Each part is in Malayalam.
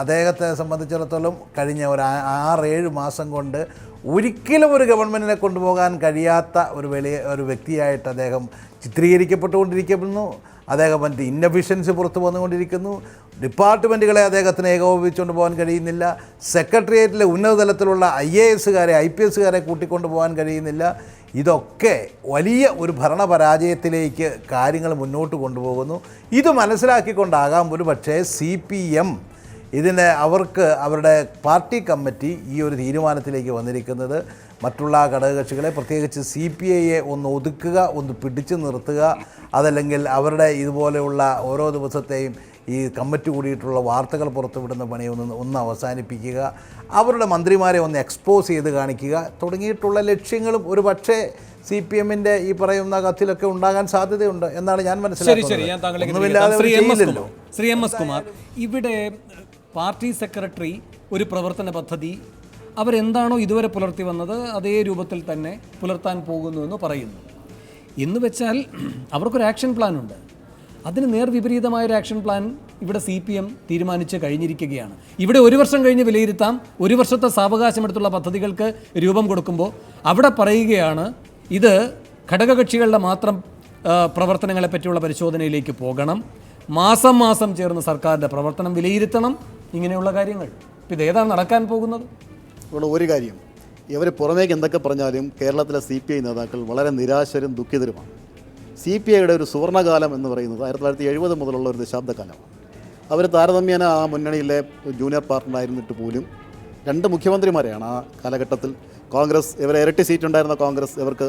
അദ്ദേഹത്തെ സംബന്ധിച്ചിടത്തോളം കഴിഞ്ഞ ഒരു 6-7 മാസം കൊണ്ട് ഒരിക്കലും ഒരു ഗവൺമെൻറ്റിനെ കൊണ്ടുപോകാൻ കഴിയാത്ത ഒരു വ്യക്തിയായിട്ട് അദ്ദേഹം ചിത്രീകരിക്കപ്പെട്ടുകൊണ്ടിരിക്കുന്നു. അദ്ദേഹത്തിൻ്റെ ഇന്നഫിഷ്യൻസി പുറത്തു വന്നുകൊണ്ടിരിക്കുന്നു. ഡിപ്പാർട്ട്മെൻറ്റുകളെ അദ്ദേഹത്തിന് ഏകോപിപ്പിച്ചുകൊണ്ട് പോകാൻ കഴിയുന്നില്ല. സെക്രട്ടേറിയറ്റിലെ ഉന്നതതലത്തിലുള്ള IASകാരെ IPSകാരെ കൂട്ടിക്കൊണ്ടു പോകാൻ കഴിയുന്നില്ല. ഇതൊക്കെ വലിയ ഒരു ഭരണപരാജയത്തിലേക്ക് കാര്യങ്ങൾ മുന്നോട്ട് കൊണ്ടുപോകുന്നു. ഇത് മനസ്സിലാക്കിക്കൊണ്ടാകാം ഒരു പക്ഷേ CPM അവരുടെ പാർട്ടി കമ്മിറ്റി ഈ ഒരു തീരുമാനത്തിലേക്ക് വന്നിരിക്കുന്നത്. മറ്റുള്ള ഘടകകക്ഷികളെ പ്രത്യേകിച്ച് CPIയെ ഒന്ന് ഒതുക്കുക, ഒന്ന് പിടിച്ചു നിർത്തുക, അതല്ലെങ്കിൽ അവരുടെ ഇതുപോലെയുള്ള ഓരോ ദിവസത്തെയും ഈ കമ്മിറ്റി കൂടിയിട്ടുള്ള വാർത്തകൾ പുറത്തുവിടുന്ന പണി ഒന്ന് അവസാനിപ്പിക്കുക, അവരുടെ മന്ത്രിമാരെ ഒന്ന് എക്സ്പോസ് ചെയ്ത് കാണിക്കുക തുടങ്ങിയിട്ടുള്ള ലക്ഷ്യങ്ങളും ഒരു പക്ഷേ CPMൻ്റെ ഈ പറയുന്ന കത്തിലൊക്കെ ഉണ്ടാകാൻ സാധ്യതയുണ്ട് എന്നാണ് ഞാൻ മനസ്സിലാക്കുന്നത്. ശ്രീ MS കുമാർ, ഇവിടെ പാർട്ടി സെക്രട്ടറി ഒരു പ്രവർത്തന പദ്ധതി അവരെന്താണോ ഇതുവരെ പുലർത്തി വന്നത് അതേ രൂപത്തിൽ തന്നെ പുലർത്താൻ പോകുന്നു എന്ന് പറയുന്നു. എന്ന് വെച്ചാൽ അവർക്കൊരു ആക്ഷൻ പ്ലാൻ ഉണ്ട്. അതിന് നേർവിപരീതമായൊരു ആക്ഷൻ പ്ലാൻ ഇവിടെ CPM തീരുമാനിച്ച് കഴിഞ്ഞിരിക്കുകയാണ്. ഇവിടെ 1 വർഷം കഴിഞ്ഞ് വിലയിരുത്താം, 1 വർഷത്തെ സാവകാശമെടുത്തുള്ള പദ്ധതികൾക്ക് രൂപം കൊടുക്കുമ്പോൾ അവിടെ പറയുകയാണ് ഇത് ഘടകകക്ഷികളുടെ മാത്രം പ്രവർത്തനങ്ങളെ പറ്റിയുള്ള പരിശോധനയിലേക്ക് പോകണം, മാസം മാസം ചേർന്ന് സർക്കാരിൻ്റെ പ്രവർത്തനം വിലയിരുത്തണം, ഇങ്ങനെയുള്ള കാര്യങ്ങൾ. ഇത് ഏതാണ് നടക്കാൻ പോകുന്നത്? ഇവിടെ ഒരു കാര്യം, ഇവർ പുറമേക്ക് എന്തൊക്കെ പറഞ്ഞാലും കേരളത്തിലെ CPI നേതാക്കൾ വളരെ നിരാശരും ദുഃഖിതരുമാണ്. CPIയുടെ ഒരു സുവർണകാലം എന്ന് പറയുന്നത് 1970 മുതലുള്ള ഒരു ദശാബ്ദക്കാലമാണ്. അവർ താരതമ്യേന ആ മുന്നണിയിലെ ജൂനിയർ പാർട്ട്ണറായിരുന്നിട്ട് പോലും 2 മുഖ്യമന്ത്രിമാരെയാണ് ആ കാലഘട്ടത്തിൽ കോൺഗ്രസ്, ഇവരെ ഇരട്ടി സീറ്റുണ്ടായിരുന്ന കോൺഗ്രസ് ഇവർക്ക്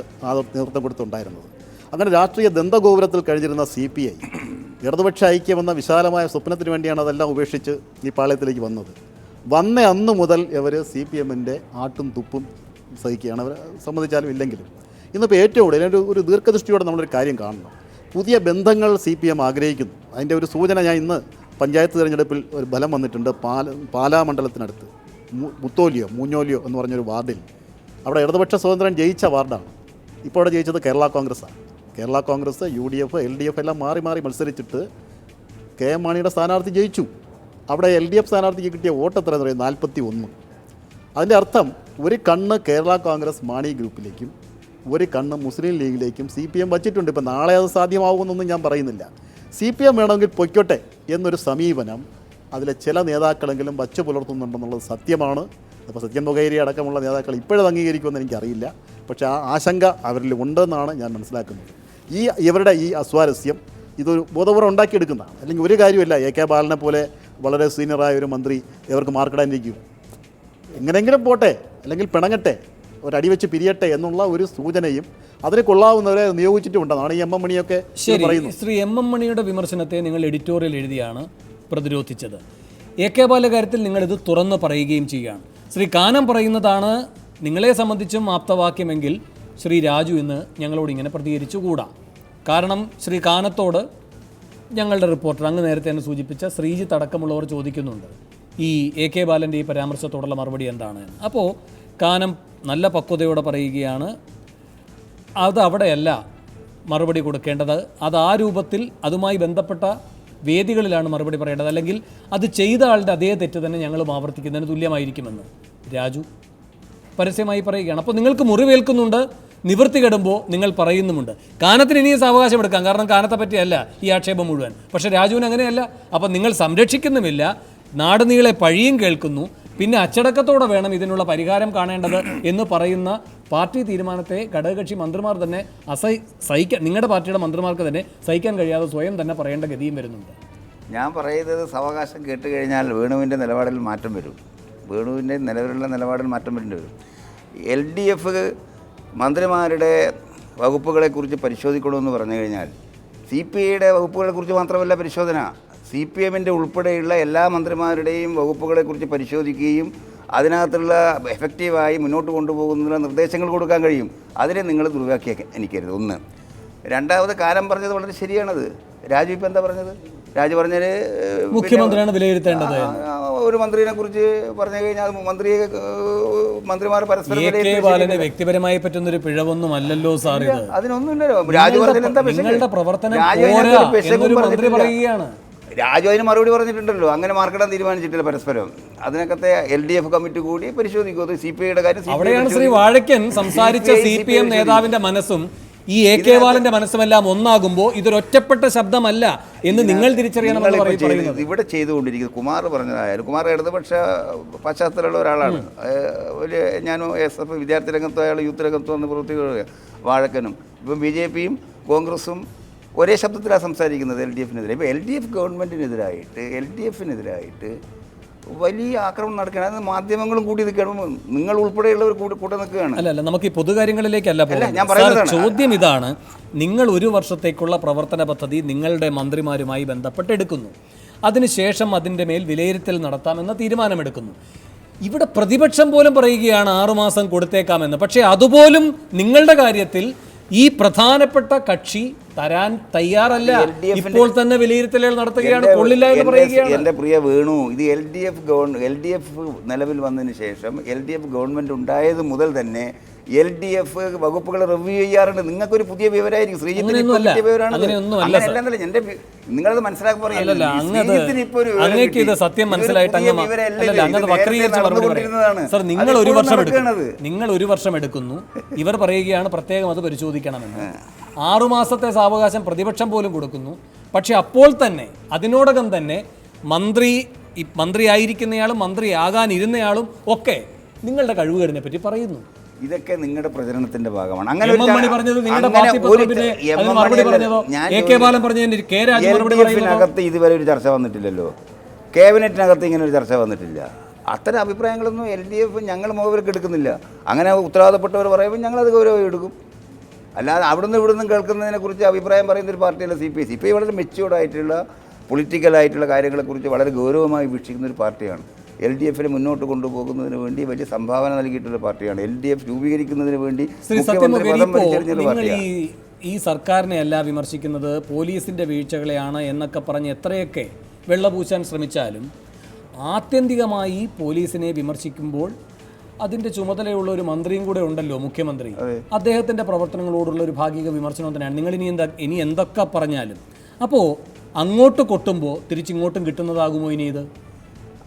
നേതൃത്വം കൊടുത്തുണ്ടായിരുന്നത്. അങ്ങനെ രാഷ്ട്രീയ ദന്തഗോപുരത്തിൽ കഴിഞ്ഞിരുന്ന CPI ഇടതുപക്ഷ ഐക്യമെന്ന വിശാലമായ സ്വപ്നത്തിന് വേണ്ടിയാണ് അതെല്ലാം ഉപേക്ഷിച്ച് ഈ പാളയത്തിലേക്ക് വന്നത്. വന്ന അന്ന് മുതൽ ഇവർ CPMൻ്റെ ആട്ടും തുപ്പും സഹിക്കുകയാണ്, അവർ സമ്മതിച്ചാലും ഇല്ലെങ്കിലും. ഇന്നിപ്പോൾ ഏറ്റവും കൂടുതൽ ഒരു ദീർഘദൃഷ്ടിയോടെ നമ്മളൊരു കാര്യം കാണണം. പുതിയ ബന്ധങ്ങൾ CPM ആഗ്രഹിക്കുന്നു. അതിൻ്റെ ഒരു സൂചന ഞാൻ ഇന്ന് പഞ്ചായത്ത് തിരഞ്ഞെടുപ്പിൽ ഒരു ഫലം വന്നിട്ടുണ്ട്. പാലാ മണ്ഡലത്തിനടുത്ത് മൂഞ്ഞോലിയോ എന്ന് പറഞ്ഞൊരു വാർഡിൽ, അവിടെ ഇടതുപക്ഷ സ്വതന്ത്രൻ ജയിച്ച വാർഡാണ്. ഇപ്പോൾ അവിടെ ജയിച്ചത് കേരള കോൺഗ്രസ്സാണ്. കേരള കോൺഗ്രസ്, UDF, LDF എല്ലാം മാറി മാറി മത്സരിച്ചിട്ട് KM മാണിയുടെ സ്ഥാനാർത്ഥി ജയിച്ചു. അവിടെ LDF സ്ഥാനാർത്ഥിക്ക് കിട്ടിയ വോട്ട് എത്ര എന്ന് പറയുന്നത് 41. അതിൻ്റെ അർത്ഥം ഒരു കണ്ണ് കേരള കോൺഗ്രസ് മാണി ഗ്രൂപ്പിലേക്കും ഒരു കണ്ണ് മുസ്ലിം ലീഗിലേക്കും CPM വച്ചിട്ടുണ്ട്. ഇപ്പം നാളെ അത് സാധ്യമാകുമെന്നൊന്നും ഞാൻ പറയുന്നില്ല. CPM വേണമെങ്കിൽ പൊയ്ക്കോട്ടെ എന്നൊരു സമീപനം അതിലെ ചില നേതാക്കളെങ്കിലും വച്ചു പുലർത്തുന്നുണ്ടെന്നുള്ളത് സത്യമാണ്. അപ്പോൾ സത്യൻ മൊകേരി അടക്കമുള്ള നേതാക്കൾ ഇപ്പോഴത് അംഗീകരിക്കുമെന്ന് എനിക്കറിയില്ല. പക്ഷേ ആ ആശങ്ക അവരിൽ ഉണ്ടെന്നാണ് ഞാൻ മനസ്സിലാക്കുന്നത്. ഇവരുടെ ഈ അസ്വാരസ്യം ഇതൊരു ബോധപൂർവ്വം ഉണ്ടാക്കിയെടുക്കുന്നതാണ്. അല്ലെങ്കിൽ ഒരു കാര്യമില്ല, AK ബാലനെ പോലെ വളരെ സീനിയറായ ഒരു മന്ത്രി ഇവർക്ക് മാർക്കിടാനിരിക്കും. എങ്ങനെയെങ്കിലും പോട്ടെ, അല്ലെങ്കിൽ പിണങ്ങട്ടെ, ഒരടി വെച്ച് പിരിയട്ടെ എന്നുള്ള ഒരു സൂചനയും അതിന് കൊള്ളാവുന്നവരെ നിയോഗിച്ചിട്ടുണ്ടെന്നാണ് ഈ MM മണിയൊക്കെ പറയുന്നത്. ശ്രീ MM മണിയുടെ വിമർശനത്തെ നിങ്ങൾ എഡിറ്റോറിയൽ എഴുതിയാണ് പ്രതിരോധിച്ചത്. AK ബാല കാര്യത്തിൽ നിങ്ങളിത് തുറന്ന് പറയുകയും ചെയ്യുകയാണ്. ശ്രീ കാനം പറയുന്നതാണ് നിങ്ങളെ സംബന്ധിച്ചും ആപ്തവാക്യമെങ്കിൽ ശ്രീ രാജു ഇന്ന് ഞങ്ങളോട് ഇങ്ങനെ പ്രതികരിച്ചുകൂടാ. കാരണം ശ്രീ കാനത്തോട് ഞങ്ങളുടെ റിപ്പോർട്ടർ അങ്ങ് നേരത്തെ തന്നെ സൂചിപ്പിച്ച ശ്രീജിത്ത് അടക്കമുള്ളവർ ചോദിക്കുന്നുണ്ട് ഈ AK ബാലൻ്റെ ഈ പരാമർശത്തോടുള്ള മറുപടി എന്താണ്. അപ്പോൾ കാനം നല്ല പക്വതയോടെ പറയുകയാണ് അത് അവിടെയല്ല മറുപടി കൊടുക്കേണ്ടത്, അത് ആ രൂപത്തിൽ അതുമായി ബന്ധപ്പെട്ട വേദികളിലാണ് മറുപടി പറയേണ്ടത്, അല്ലെങ്കിൽ അത് ചെയ്ത ആളുടെ അതേ തെറ്റ് തന്നെ ഞങ്ങളും ആവർത്തിക്കുന്നതിന് തുല്യമായിരിക്കുമെന്ന് രാജു പരസ്യമായി പറയുകയാണ്. അപ്പോൾ നിങ്ങൾക്ക് മുറിവേൽക്കുന്നുണ്ട്, നിവൃത്തി കെടുമ്പോൾ നിങ്ങൾ പറയുന്നുമുണ്ട്. കാനത്തിന് ഇനിയും സാവകാശം എടുക്കാം, കാരണം കാനത്തെ പറ്റിയല്ല ഈ ആക്ഷേപം മുഴുവൻ. പക്ഷേ രാജുവിന് അങ്ങനെയല്ല. അപ്പം നിങ്ങൾ സംരക്ഷിക്കുന്നുമില്ല, നാടുനീളെ പഴിയും കേൾക്കുന്നു, പിന്നെ അച്ചടക്കത്തോടെ വേണം ഇതിനുള്ള പരിഹാരം കാണേണ്ടത് എന്ന് പറയുന്ന പാർട്ടി തീരുമാനത്തെ ഘടകകക്ഷി മന്ത്രിമാർ തന്നെ സഹിക്കാൻ, നിങ്ങളുടെ പാർട്ടിയുടെ മന്ത്രിമാർക്ക് തന്നെ സഹിക്കാൻ കഴിയാതെ സ്വയം തന്നെ പറയേണ്ട ഗതിയും വരുന്നുണ്ട്. ഞാൻ പറയുന്നത് സാവകാശം കേട്ട് കഴിഞ്ഞാൽ വേണുവിൻ്റെ നിലപാടിൽ മാറ്റം വരും. വേണുവിൻ്റെ നിലവിലുള്ള നിലപാടിൽ മാറ്റം വരേണ്ടി വരും. LDF മന്ത്രിമാരുടെ വകുപ്പുകളെക്കുറിച്ച് പരിശോധിക്കണമെന്ന് പറഞ്ഞു കഴിഞ്ഞാൽ CPIയുടെ വകുപ്പുകളെക്കുറിച്ച് മാത്രമല്ല പരിശോധന, CPMൻ്റെ ഉൾപ്പെടെയുള്ള എല്ലാ മന്ത്രിമാരുടെയും വകുപ്പുകളെക്കുറിച്ച് പരിശോധിക്കുകയും അതിനകത്തുള്ള എഫക്റ്റീവായി മുന്നോട്ട് കൊണ്ടുപോകുന്നതിനുള്ള നിർദ്ദേശങ്ങൾ കൊടുക്കാൻ കഴിയും. അതിനെ നിങ്ങൾ ദുർവ്യാഖ്യാനിക്കരുത്. ഒന്ന്. രണ്ടാമത് കാലം പറഞ്ഞത് വളരെ ശരിയാണത്. രാജു ഇപ്പം എന്താ പറഞ്ഞത്? രാജു പറഞ്ഞാൽ മുഖ്യമന്ത്രിയാണ് വിലയിരുത്തേണ്ടത്. ഒരു മന്ത്രിനെ കുറിച്ച് പറഞ്ഞു കഴിഞ്ഞാൽ മന്ത്രിമാർ പരസ്പരം വ്യക്തിപരമായി പറ്റുന്നൊരു പിഴവൊന്നും അല്ലല്ലോ സാർ. അതിനൊന്നുമില്ലല്ലോ. രാജു പറഞ്ഞാൽ എന്താ നിങ്ങളുടെ പ്രവർത്തനം രാജു അതിന് മറുപടി പറഞ്ഞിട്ടുണ്ടല്ലോ, അങ്ങനെ മാർക്കിടാൻ തീരുമാനിച്ചിട്ടില്ല പരസ്പരം. അതിനകത്തെ LDF കമ്മിറ്റി കൂടി പരിശോധിക്കും. അത് CPIയുടെ കാര്യം അവിടെയാണ് ശ്രീ വാഴക്കൻ സംസാരിച്ച CPM നേതാവിന്റെ മനസ്സും ഈ AK ബാലന്റെ മനസ്സുമെല്ലാം ഒന്നാകുമ്പോൾ ഇതൊരൊറ്റപ്പെട്ട ശബ്ദമല്ല എന്ന് നിങ്ങൾ തിരിച്ചറിയണമെന്ന് പറയുന്നത്. ഇവിടെ ചെയ്തുകൊണ്ടിരിക്കുന്നത് കുമാർ പറഞ്ഞതായാലും, കുമാർ ഇടതുപക്ഷ പശ്ചാത്തലമുള്ള ഒരാളാണ്. ഒരു ഞാനും SF വിദ്യാർത്ഥി രംഗത്തോ അയാൾ യൂത്ത് രംഗത്തോ എന്ന് പ്രവൃത്തികൾ വാഴക്കനും ഇപ്പം BJPയും കോൺഗ്രസും ഒരേ ശബ്ദത്തിലാണ് സംസാരിക്കുന്നത് LDFനെതിരെ. ഇപ്പോൾ LDF ഗവൺമെൻറ്റിനെതിരായിട്ട് LDFനെതിരായിട്ട് വലിയ ആക്രമണം നടക്കുകയാണ്. അത് മാധ്യമങ്ങളും കൂടി നിൽക്കുകയാണ്, നിങ്ങൾ ഉൾപ്പെടെയുള്ളവർ കൂടെ നിൽക്കുകയാണ്. അല്ല നമുക്ക് ഈ പൊതുകാര്യങ്ങളിലേക്കല്ല പോകുന്നത്. ചോദ്യം ഇതാണ്, നിങ്ങൾ ഒരു വർഷത്തേക്കുള്ള പ്രവർത്തന പദ്ധതി നിങ്ങളുടെ മന്ത്രിമാരുമായി ബന്ധപ്പെട്ട് എടുക്കുന്നു, അതിനുശേഷം അതിൻ്റെ മേൽ വിലയിരുത്തൽ നടത്താമെന്ന തീരുമാനമെടുക്കുന്നു. ഇവിടെ പ്രതിപക്ഷം പോലും പറയുകയാണ് 6 മാസം കൊടുത്തേക്കാമെന്ന്. പക്ഷേ അതുപോലും നിങ്ങളുടെ കാര്യത്തിൽ ഈ പ്രധാനപ്പെട്ട കക്ഷി തരാൻ തയ്യാറല്ല. ഇപ്പോൾ തന്നെ വിലയിരുത്തലുകൾ നടത്തുകയാണ്, കൊള്ളില്ല എന്ന് പറയുകയാണ്. എൻ്റെ പ്രിയ വേണു, ഇത് LDF നിലവിൽ വന്നതിന് ശേഷം LDF ഗവൺമെൻറ് ഉണ്ടായത് മുതൽ തന്നെ LDF വകുപ്പുകൾ റിവ്യൂ ചെയ്യാറുണ്ട്. നിങ്ങൾക്കൊരു പുതിയ വിവരമായിരിക്കും. ശ്രീജിത്തിന് പുതിയ വിവരമാണ്. എൻ്റെ നിങ്ങളത് മനസ്സിലാക്കി പറയുന്നത് സത്യം മനസ്സിലായിട്ട് നിങ്ങൾ ഒരു വർഷം എടുക്കുന്നു. ഇവർ പറയുകയാണ് പ്രത്യേകം അത് പരിശോധിക്കണമെന്ന്. 6 മാസത്തെ സാവകാശം പ്രതിപക്ഷം പോലും കൊടുക്കുന്നു. പക്ഷെ അപ്പോൾ തന്നെ അതിനോടകം തന്നെ മന്ത്രിയായിരിക്കുന്നയാളും മന്ത്രിയാകാനിരുന്നയാളും ഒക്കെ നിങ്ങളുടെ കഴിവുകേടിനെ പറ്റി പറയുന്നു. ഇതൊക്കെ നിങ്ങളുടെ പ്രചരണത്തിന്റെ ഭാഗമാണ്. LDFനകത്ത് ഇതുവരെ ഒരു ചർച്ച വന്നിട്ടില്ലല്ലോ, ക്യാബിനറ്റിനകത്ത് ഇങ്ങനെ ഒരു ചർച്ച വന്നിട്ടില്ല. അത്തരം അഭിപ്രായങ്ങളൊന്നും LDF ഞങ്ങൾ മുഖവിലേക്ക് എടുക്കുന്നില്ല. അങ്ങനെ ഉത്തരവാദപ്പെട്ടവർ പറയുമ്പോൾ ഞങ്ങളത് ഗൗരവം എടുക്കും. അല്ലാതെ അവിടുന്ന് ഇവിടുന്ന് കേൾക്കുന്നതിനെ കുറിച്ച് അഭിപ്രായം പറയുന്ന ഒരു പാർട്ടിയല്ല CPI വളരെ മെച്യൂർഡായിട്ടുള്ള പൊളിറ്റിക്കലായിട്ടുള്ള കാര്യങ്ങളെക്കുറിച്ച് വളരെ ഗൗരവമായി വീക്ഷിക്കുന്ന ഒരു പാർട്ടിയാണ്. LDFനെ മുന്നോട്ട് കൊണ്ടുപോകുന്നതിന് വേണ്ടി വലിയ സംഭാവന നൽകിയിട്ടുള്ള പാർട്ടിയാണ്. LDF രൂപീകരിക്കുന്നതിന് വേണ്ടി ഈ സർക്കാരിനെ അല്ല വിമർശിക്കുന്നത്, പോലീസിന്റെ വീഴ്ചകളെയാണ് എന്നൊക്കെ പറഞ്ഞ് എത്രയൊക്കെ വെള്ളപൂശാൻ ശ്രമിച്ചാലും ആത്യന്തികമായി പോലീസിനെ വിമർശിക്കുമ്പോൾ അതിന്റെ ചുമതലയുള്ള ഒരു മന്ത്രിയും കൂടെ ഉണ്ടല്ലോ, മുഖ്യമന്ത്രി. അദ്ദേഹത്തിന്റെ പ്രവർത്തനങ്ങളോടുള്ള ഒരു ഭാഗിക വിമർശനം തന്നെയാണ്. നിങ്ങൾ ഇനി എന്തൊക്കെ പറഞ്ഞാലും അപ്പോൾ അങ്ങോട്ട് കൊട്ടുമ്പോൾ തിരിച്ചിങ്ങോട്ടും കിട്ടുന്നതാകുമോ ഇനി ഇത്?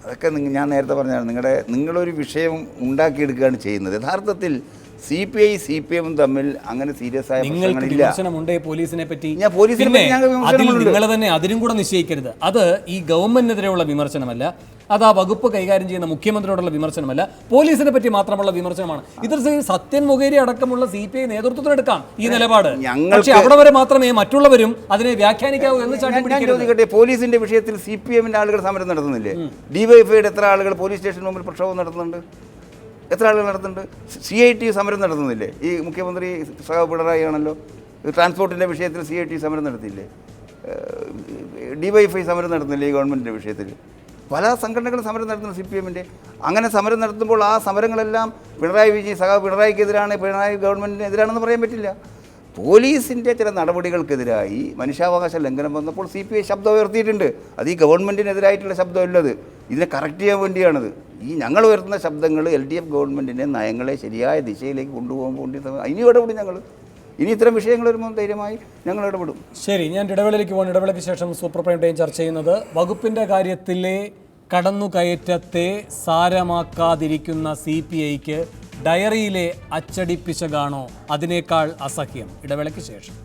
അതൊക്കെ ഞാൻ നേരത്തെ പറഞ്ഞാണ്, നിങ്ങളൊരു വിഷയം ഉണ്ടാക്കിയെടുക്കുകയാണ് ചെയ്യുന്നത്. യഥാർത്ഥത്തിൽ CPI-CPM തമ്മിൽ അങ്ങനെ സീരിയസ് ആയ വിമർശനമുണ്ടേ പോലീസിനെ പറ്റി. നിങ്ങൾ തന്നെ അതിനും കൂടെ നിശ്ചയിക്കരുത്. അത് ഈ ഗവൺമെന്റിനെതിരെയുള്ള വിമർശനമല്ല, അത് ആ വകുപ്പ് കൈകാര്യം ചെയ്യുന്ന മുഖ്യമന്ത്രിയോടുള്ള വിമർശനമല്ല, പോലീസിനെ പറ്റി മാത്രമുള്ള വിമർശനമാണ്. ഇത് സത്യൻ മൊകേരി അടക്കമുള്ള CPI നേതൃത്വത്തിനെടുക്കാം ഈ നിലപാട്. പക്ഷേ അവിടെ വരെ മാത്രമേ മറ്റുള്ളവരും അതിനെ വ്യാഖ്യാനിക്കാവൂ എന്ന് ചോദിക്കട്ടെ. പോലീസിന്റെ വിഷയത്തിൽ CPMന്റെ ആളുകൾ സമരം നടത്തുന്നില്ലേ? DYFIയുടെ എത്ര ആളുകൾ പോലീസ് സ്റ്റേഷന് മുമ്പിൽ പ്രക്ഷോഭം നടത്തുന്നുണ്ട്? എത്ര ആളുകൾ നടത്തുന്നുണ്ട്? CIT സമരം നടത്തുന്നില്ലേ? ഈ മുഖ്യമന്ത്രി സഖാവ് പിണറായി ആണല്ലോ. ട്രാൻസ്പോർട്ടിൻ്റെ വിഷയത്തിൽ CIT സമരം നടത്തിയില്ലേ? DYFI സമരം നടത്തുന്നില്ലേ ഈ ഗവൺമെൻറ്റിൻ്റെ വിഷയത്തിൽ? പല സംഘടനകളും സമരം നടത്തുന്നു CPMൻ്റെ. അങ്ങനെ സമരം നടത്തുമ്പോൾ ആ സമരങ്ങളെല്ലാം സഖാവ് പിണറായിക്കെതിരാണ്, പിണറായി ഗവൺമെൻറ്റിനെതിരാണെന്ന് പറയാൻ പറ്റില്ല. പോലീസിൻ്റെ ചില നടപടികൾക്കെതിരായി മനുഷ്യാവകാശ ലംഘനം വന്നപ്പോൾ CPI ശബ്ദം ഉയർത്തിയിട്ടുണ്ട്. അത് ഈ ഗവൺമെൻറ്റിനെതിരായിട്ടുള്ള ശബ്ദമല്ലത്, ഇതിനെ കറക്റ്റ് ചെയ്യാൻ വേണ്ടിയാണത്. ഈ ഞങ്ങൾ ഉയർത്തുന്ന ശബ്ദങ്ങൾ LDF ഗവൺമെൻറ്റിൻ്റെ നയങ്ങളെ ശരിയായ ദിശയിലേക്ക് കൊണ്ടുപോകാൻ വേണ്ടി ഇനി ഇടപെടും. ഇനി ഇത്തരം വിഷയങ്ങൾ വരുമ്പോൾ ധൈര്യമായി ഞങ്ങൾ ഇടപെടും. ശരി, ഞാൻ ഇടവേളയിലേക്ക് പോകുന്നു. ഇടവേളയ്ക്ക് ശേഷം സൂപ്പർ പ്രൈം ടൈം ചർച്ച ചെയ്യുന്നത് വകുപ്പിൻ്റെ കാര്യത്തിലെ കടന്നുകയറ്റത്തെ സാരമാക്കാതിരിക്കുന്ന CPIക്ക് ഡയറിയിലെ അച്ചടിപ്പിശകാണോ അതിനേക്കാൾ അസഹ്യം? ഇടവേളയ്ക്ക് ശേഷം.